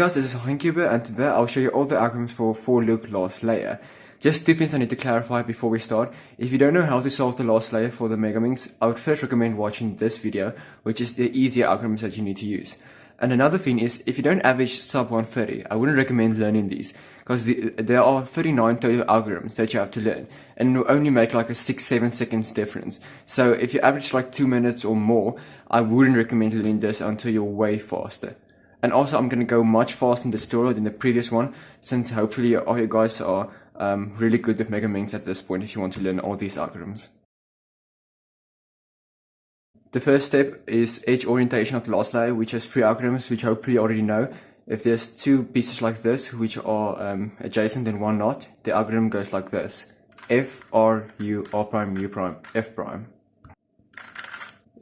guys, this is Hein and today I'll show you all the algorithms for for loop last layer. Just two things I need to clarify before we start. If you don't know how to solve the last layer for the Megaminx, I would first recommend watching this video, which is the easier algorithms that you need to use. And another thing is, if you don't average sub 130, I wouldn't recommend learning these, because there are 39 total algorithms that you have to learn, and it will only make like a 6-7 seconds difference. So if you average like 2 minutes or more, I wouldn't recommend learning this until you're way faster. And also, I'm going to go much faster in this tutorial than the previous one, since hopefully all you guys are really good with Megaminx at this point if you want to learn all these algorithms. The first step is edge orientation of the last layer, which has 3 algorithms, which hopefully you already know. If there's 2 pieces like this, which are adjacent and one not, the algorithm goes like this: F, R, U, R prime, U prime, F prime.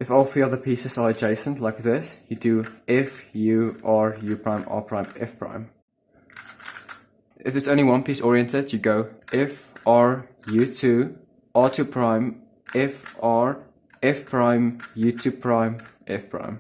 If all 3 other pieces are adjacent like this, you do F, U, R, U prime, R prime, F prime. If there's only one piece oriented, you go F, R, U2, R2 prime, F, R, F prime, U2 prime, F prime.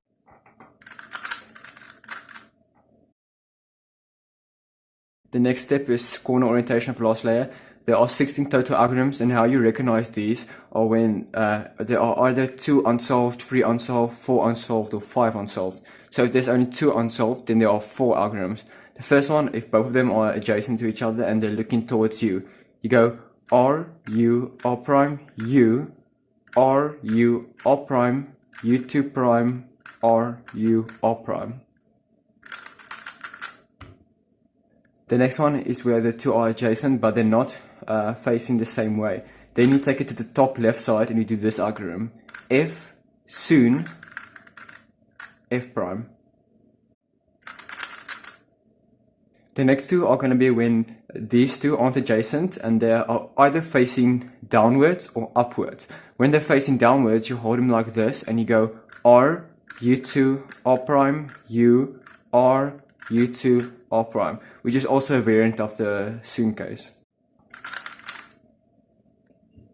The next step is corner orientation of the last layer. There are 16 total algorithms, and how you recognize these are when there are either 2 unsolved, 3 unsolved, 4 unsolved, or 5 unsolved. So if there's only 2 unsolved, then there are 4 algorithms. The first one, if both of them are adjacent to each other and they're looking towards you, you go R, U, R prime, U, R, U, R prime, U2 prime, R, U, R prime. The next one is where the 2 are adjacent, but they're not facing the same way. Then you take it to the top left side and you do this algorithm: F, soon, F prime. The next 2 are going to be when these 2 aren't adjacent and they are either facing downwards or upwards. When they're facing downwards, you hold them like this and you go R, U2, R prime, U, R, U2, R prime, which is also a variant of the soon case.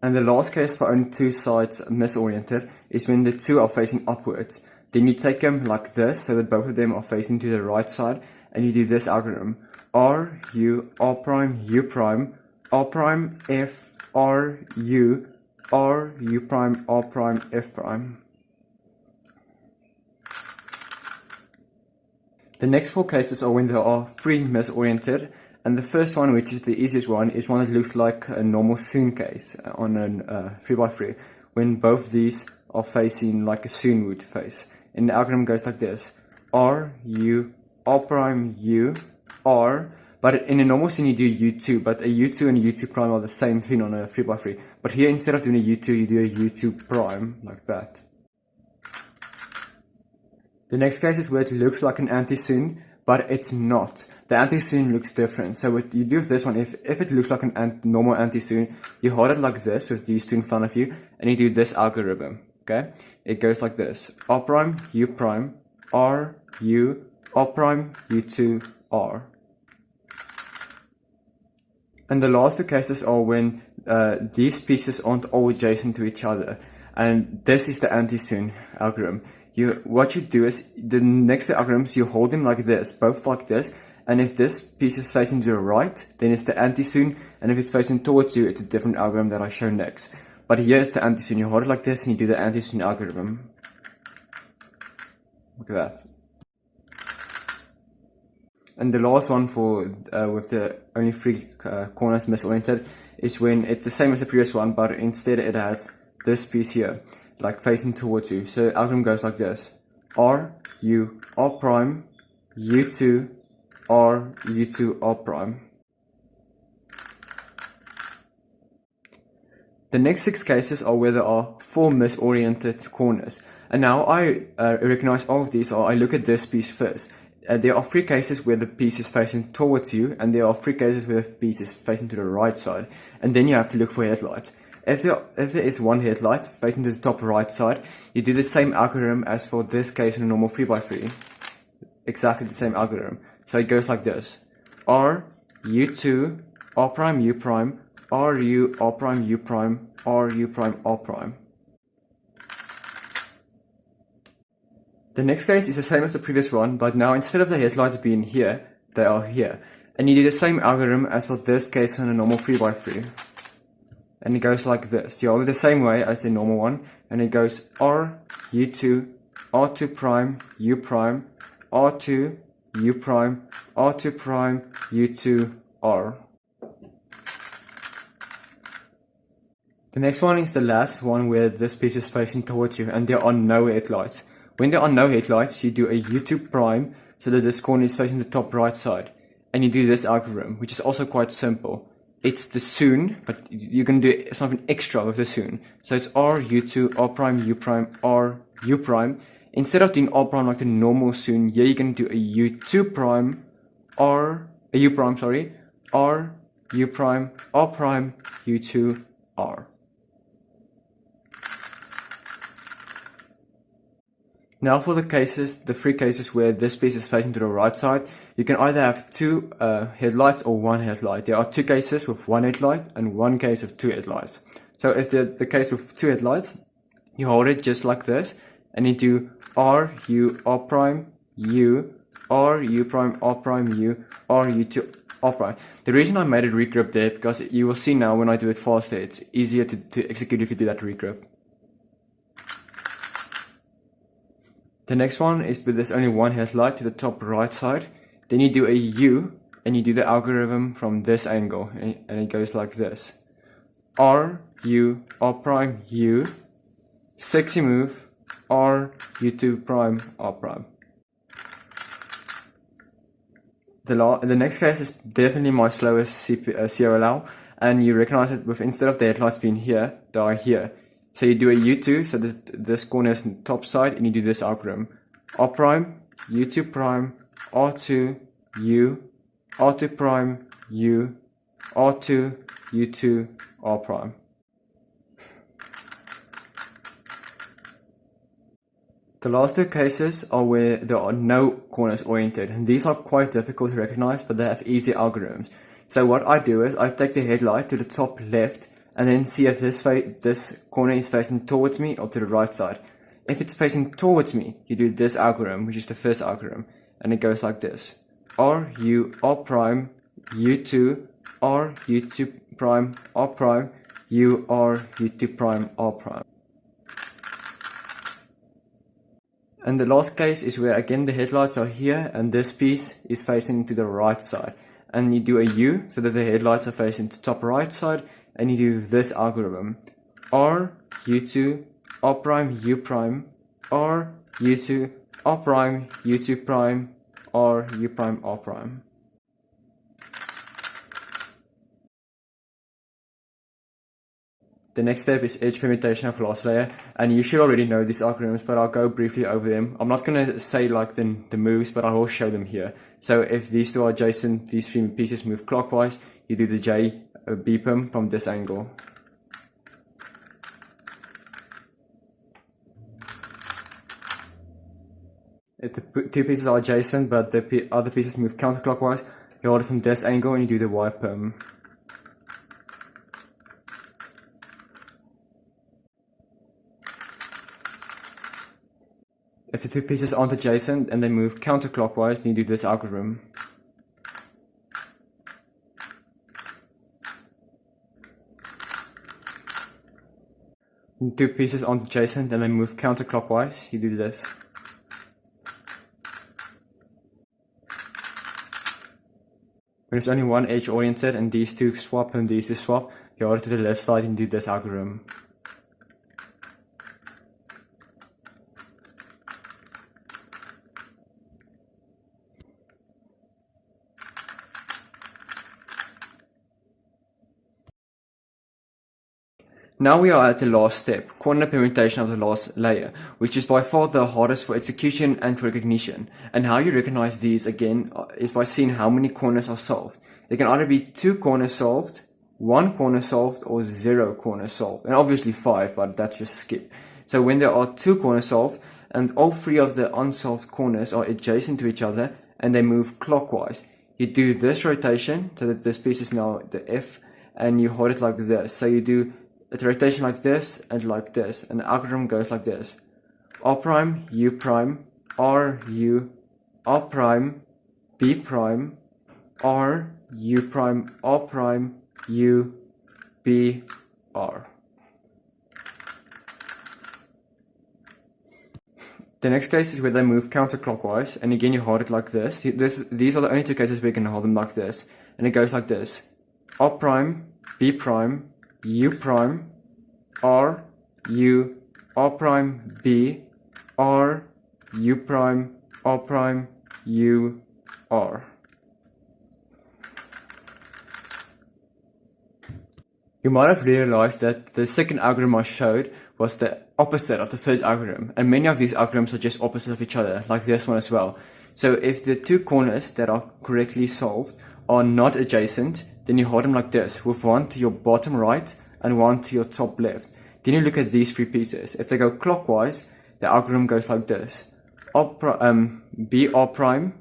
And the last case for only 2 sides misoriented is when the 2 are facing upwards. Then you take them like this so that both of them are facing to the right side, and you do this algorithm: R, U, R prime, U prime, R prime, F, R, U, R, U prime, R prime, F prime. The next 4 cases are when there are 3 misoriented, and the first one, which is the easiest one, is one that looks like a normal soon case on a 3x3, when both these are facing like a soon would face. And the algorithm goes like this: R, U, R prime, U, R. But in a normal soon you do U2, but a U2 and a U2 prime are the same thing on a 3x3. But here, instead of doing a U2, you do a U2 prime, like that. The next case is where it looks like an anti-soon, but it's not. The anti-soon looks different. So what you do with this one, if it looks like a normal anti-soon, you hold it like this with these 2 in front of you, and you do this algorithm, okay? It goes like this: R prime, U prime, R, U, R prime, U2, R. And the last 2 cases are when these pieces aren't all adjacent to each other. And this is the anti-soon algorithm. What you do is, the next 2 algorithms, you hold them like this, both like this, and if this piece is facing to the right, then it's the anti-soon, and if it's facing towards you, it's a different algorithm that I show next. But here is the anti-soon. You hold it like this and you do the anti-soon algorithm. Look at that. And the last one for with the only 3 corners misoriented is when it's the same as the previous one, but instead it has this piece here, like facing towards you. So the algorithm goes like this: R, U, R prime, U2, R, U2, R prime. The next 6 cases are where there are 4 misoriented corners. And now I recognize all of these, or I look at this piece first. There are 3 cases where the piece is facing towards you, and there are 3 cases where the piece is facing to the right side. And then you have to look for headlights. If there is one headlight facing to the top right side, you do the same algorithm as for this case in a normal 3x3. Exactly the same algorithm. So it goes like this: R, U2, R prime, U prime, R, U, R prime, U prime, R, U prime, R prime. The next case is the same as the previous one, but now instead of the headlights being here, they are here. And you do the same algorithm as for this case on a normal 3x3. And it goes like this. You hold it the same way as the normal one, and it goes R, U2, R2 prime, U prime, R2, U prime, R2 prime, U2, R. The next one is the last one where this piece is facing towards you and there are no headlights. When there are no headlights, you do a U2 prime so that this corner is facing the top right side. And you do this algorithm, which is also quite simple. It's the soon, but you're going to do something extra with the soon. So it's R, U2, R prime, U prime, R, U prime. Instead of doing R prime like the normal soon, here you're going to do a U2 prime, R, a U prime, sorry, R, U prime, R prime, U2, R. Now for the cases, the three cases where this piece is facing to the right side, you can either have two headlights or one headlight. There are two cases with one headlight and one case with two headlights. So if the case with two headlights, you hold it just like this, and you do R, U, R prime, U, R, U prime, R prime, U, R, U2, R prime. The reason I made a regrip there, because you will see now when I do it faster, it's easier to execute if you do that regrip. The next one is with there's only one headlight to the top right side. Then you do a U and you do the algorithm from this angle, and it goes like this. R, U, R prime, U, sexy move, R, U2 prime, R prime. The next case is definitely my slowest COLL, and you recognize it with, instead of the headlights being here, they are here. So you do a U2, so that this corner is on the top side, and you do this algorithm. R prime, U2 prime, R2, U, R2 prime, U, R2, U2, R prime. The last two cases are where there are no corners oriented, and these are quite difficult to recognize, but they have easy algorithms. So what I do is I take the headlight to the top left, and then see if this corner is facing towards me or to the right side. If it's facing towards me, you do this algorithm, which is the first algorithm, and it goes like this. R, U, R prime, U2, R, U2 prime, R prime, U, R, U2 prime, R prime. And the last case is where again the headlights are here and this piece is facing to the right side. And you do a U so that the headlights are facing to the top right side, and you do this algorithm. R, U2, R prime, U prime, R, U2, R prime, U2 prime, R, U prime, R prime. The next step is edge permutation of loss layer, and you should already know these algorithms, but I'll go briefly over them. I'm not going to say like the moves, but I will show them here. So if these two are adjacent, these three pieces move clockwise, you do the J BPM from this angle. If the two pieces are adjacent, but the other pieces move counterclockwise, you hold it from this angle and you do the Y perm. If the two pieces aren't adjacent and they move counterclockwise, then you do this algorithm. When two pieces aren't adjacent and they move counterclockwise, you do this. When it's only one edge oriented and these two swap and these two swap, you hold it to the left side and do this algorithm. Now we are at the last step, corner permutation of the last layer, which is by far the hardest for execution and for recognition. And how you recognize these again is by seeing how many corners are solved. There can either be 2 corners solved, 1 corner solved, or 0 corners solved. And obviously 5, but that's just a skip. So when there are 2 corners solved, and all 3 of the unsolved corners are adjacent to each other, and they move clockwise, you do this rotation, so that this piece is now the F, and you hold it like this. So you do a rotation like this, and the algorithm goes like this. R prime, U prime, R, U, R prime, B prime, R, U prime, R prime, U, B, R. The next case is where they move counterclockwise, and again you hold it like this. These are the only two cases where you can hold them like this, and it goes like this: R prime, B prime, U prime, R, U, R prime, B, R, U prime, R prime, U, R. You might have realized that the second algorithm I showed was the opposite of the first algorithm, and many of these algorithms are just opposite of each other, like this one as well. So if the two corners that are correctly solved are not adjacent, then you hold them like this, with one to your bottom right and one to your top left. Then you look at these three pieces. If they go clockwise, the algorithm goes like this: B R prime,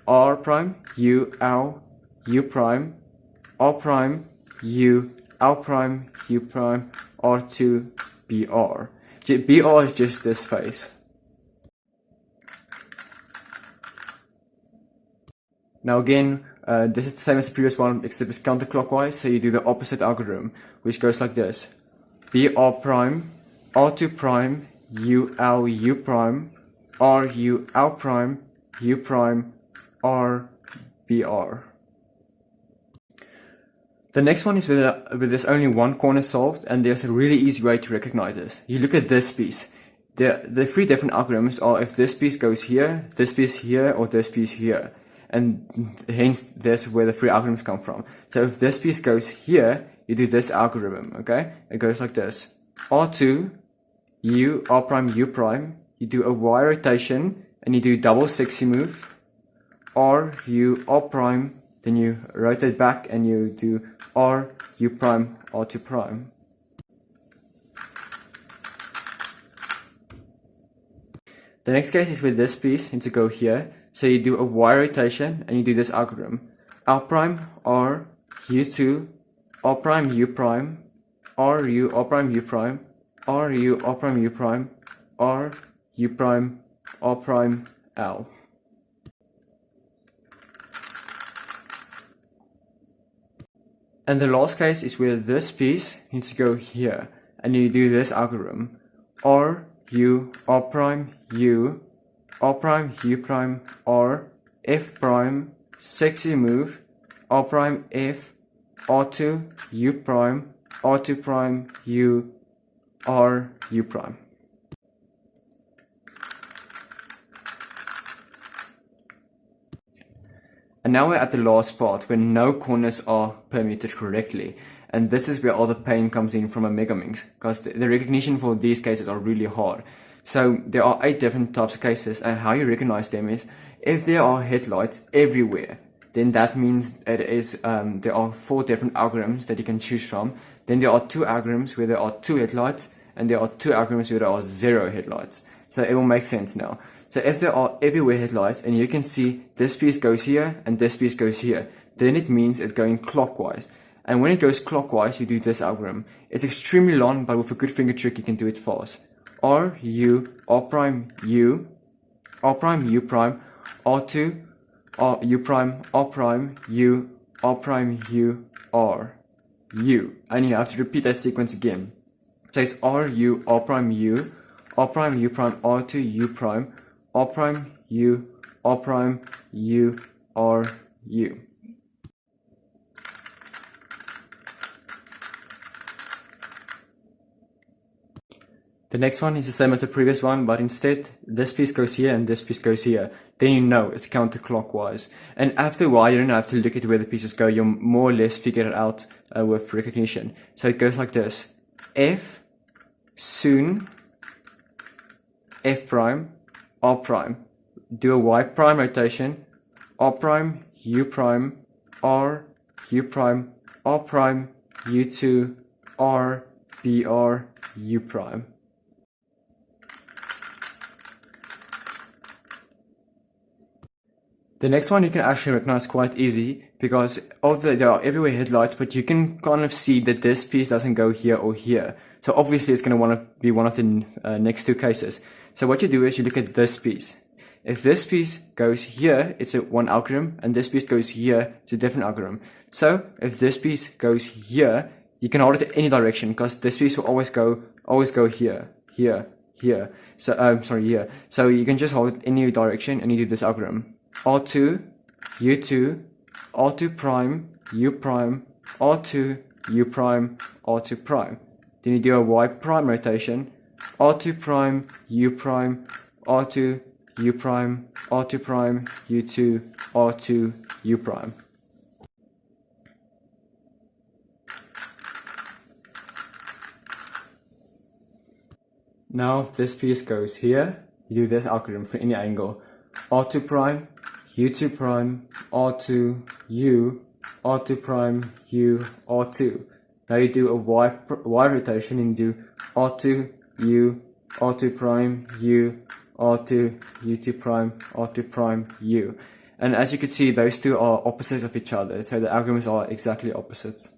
R prime, U L, U prime, R prime, U L prime, U prime, R2, BR. BR is just this face. Now again, this is the same as the previous one, except it's counterclockwise, so you do the opposite algorithm, which goes like this: BR prime, R2 prime, UL U prime, RU L prime, U prime, R, BR. The next one is where there's only one corner solved, and there's a really easy way to recognize this. You look at this piece. The three different algorithms are if this piece goes here, this piece here, or this piece here. And hence, that's where the three algorithms come from. So if this piece goes here, you do this algorithm, okay? It goes like this: R2, U, R prime, U prime. You do a Y rotation, and you do double 60 move. R, U, R prime. Then you rotate back, and you do R, U prime, R2 prime. The next case is with this piece needs to go here. So you do a Y rotation, and you do this algorithm: R prime, R, U2, R prime, U prime, R, U, R prime, U prime, R, U, R prime, U prime, R, U prime, R prime, L. And the last case is where this piece needs to go here, and you do this algorithm: R, U, R prime, U, R prime, U prime, R, F prime, 60 move, R prime, F, R2, U prime, R2 prime, U, R, U prime. And now we're at the last part where no corners are permuted correctly. And this is where all the pain comes in from a Megaminx, because the recognition for these cases are really hard. So there are 8 different types of cases, and how you recognize them is if there are headlights everywhere, then that means it is there are 4 different algorithms that you can choose from. Then there are 2 algorithms where there are 2 headlights, and there are 2 algorithms where there are 0 headlights. So it will make sense now. So if there are everywhere headlights, and you can see this piece goes here and this piece goes here, then it means it's going clockwise. And when it goes clockwise, you do this algorithm. It's extremely long, but with a good finger trick, you can do it fast. R, U, R prime, U, R prime, U prime, R2, R, U prime, R prime, U, R prime, U, R, U. And you have to repeat that sequence again. So it's R, U, R prime, U, R prime, U prime, R2, U prime, R prime, U, R prime, U, R, U. The next one is the same as the previous one, but instead this piece goes here and this piece goes here. Then you know it's counterclockwise. And after a while, you don't have to look at where the pieces go. You more or less figure it out with recognition. So it goes like this: F, soon, F prime, R prime. Do a Y prime rotation, R prime, U prime, R, U prime, R prime, U2, R, BR, U prime. The next one you can actually recognize quite easy, because there are everywhere headlights, but you can kind of see that this piece doesn't go here or here. So obviously it's going to want to be one of the next 2 cases. So what you do is you look at this piece. if this piece goes here, it's a one algorithm, and this piece goes here, it's a different algorithm. So if this piece goes here, you can hold it in any direction because this piece will always go here, here, here. So here. So you can just hold it in any direction and you do this algorithm. R2, U2, R2 prime, U prime, R2, U prime, R2 prime. Then you do a Y prime rotation, R2 prime, U prime, R2, U prime, R2 prime, U2, R2, U prime. Now if this piece goes here, you do this algorithm for any angle. R2 prime, U2 prime, R2, U, R2 prime, U, R2. Now you do a Y rotation and do R2, U, R2 prime, U, R2, U2 prime, R2 prime, U. And as you can see, those two are opposites of each other, so the algorithms are exactly opposites.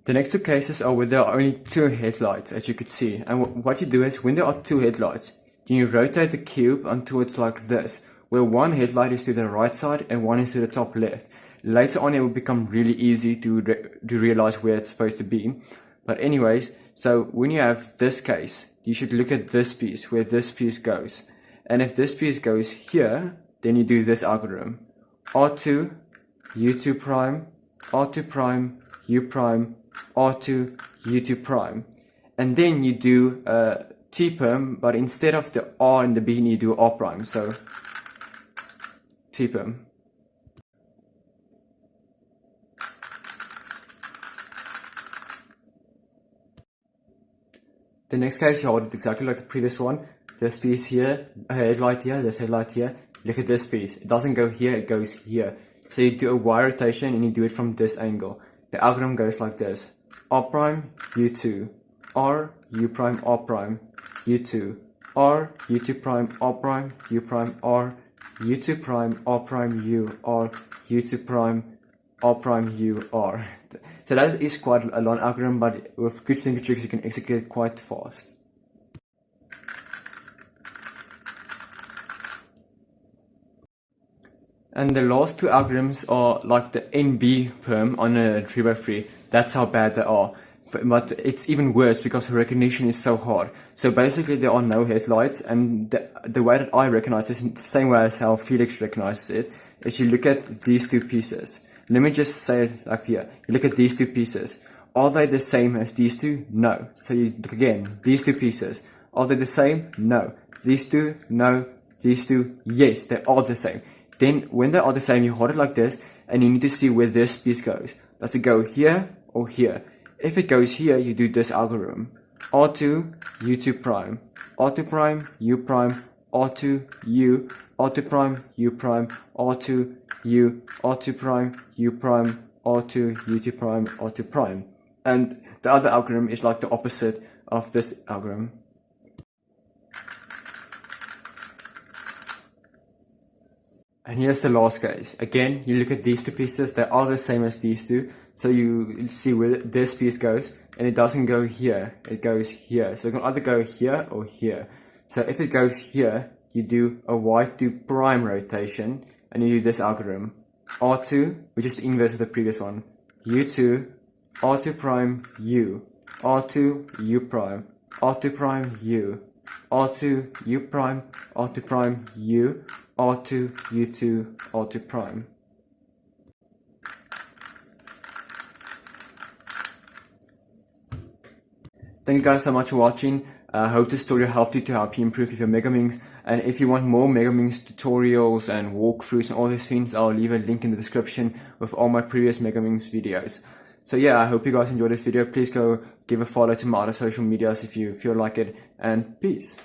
The next two cases are where there are only two headlights, as you could see. And what you do is, when there are two headlights, then you rotate the cube until it's like this, where one headlight is to the right side and one is to the top left. Later on, it will become really easy to realize where it's supposed to be. But anyways, so when you have this case, you should look at this piece, where this piece goes. And if this piece goes here, then you do this algorithm. R2, U2 prime, R2 prime, U prime, R2, U2 prime. And then you do T perm, but instead of the R in the beginning, you do R prime. So T perm. The next case, you hold it exactly like the previous one. This piece here, a headlight here, this headlight here. Look at this piece. It doesn't go here, it goes here. So you do a Y rotation and you do it from this angle. The algorithm goes like this. R prime, U2, R, U prime, R prime, U2, R, U2 prime, R prime, U prime, R, U2 prime, R prime, U, R, U2 prime, R prime, U, R. So that is quite a long algorithm, but with good finger tricks you can execute it quite fast. And the last two algorithms are like the NB perm on a 3x3. That's how bad they are. But it's even worse because recognition is so hard. So basically there are no headlights, and the way that I recognize this, the same way as how Felix recognizes it, is you look at these two pieces. Let me just say it like here. You look at these two pieces. Are they the same as these two? No. So you look again, these two pieces. Are they the same? No. These two? No. These two? Yes, they are the same. Then when they are the same, you hold it like this, and you need to see where this piece goes. Does it go here or here? If it goes here, you do this algorithm. R2, U2 prime, R2 prime, U prime, R2, U, R2 prime, U prime, R2, U, R2 prime, U prime, R2, U2 prime, R2 prime. And the other algorithm is like the opposite of this algorithm. And here's the last case. Again, you look at these two pieces, they are the same as these two. So you see where this piece goes, and it doesn't go here, it goes here. So it can either go here or here. So if it goes here, you do a Y2 prime rotation, and you do this algorithm. R2, which is the inverse of the previous one. U2, R2 prime, U. R2, U prime. R2 prime, U. R2, U prime, R2 prime, U. R2, U2, R2 prime. Thank you guys so much for watching. I hope this tutorial helped you to help you improve with your Megaminx. And if you want more Megaminx tutorials and walkthroughs and all these things, I'll leave a link in the description with all my previous Megaminx videos. So yeah, I hope you guys enjoyed this video. Please go give a follow to my other social medias if you feel like it, and peace.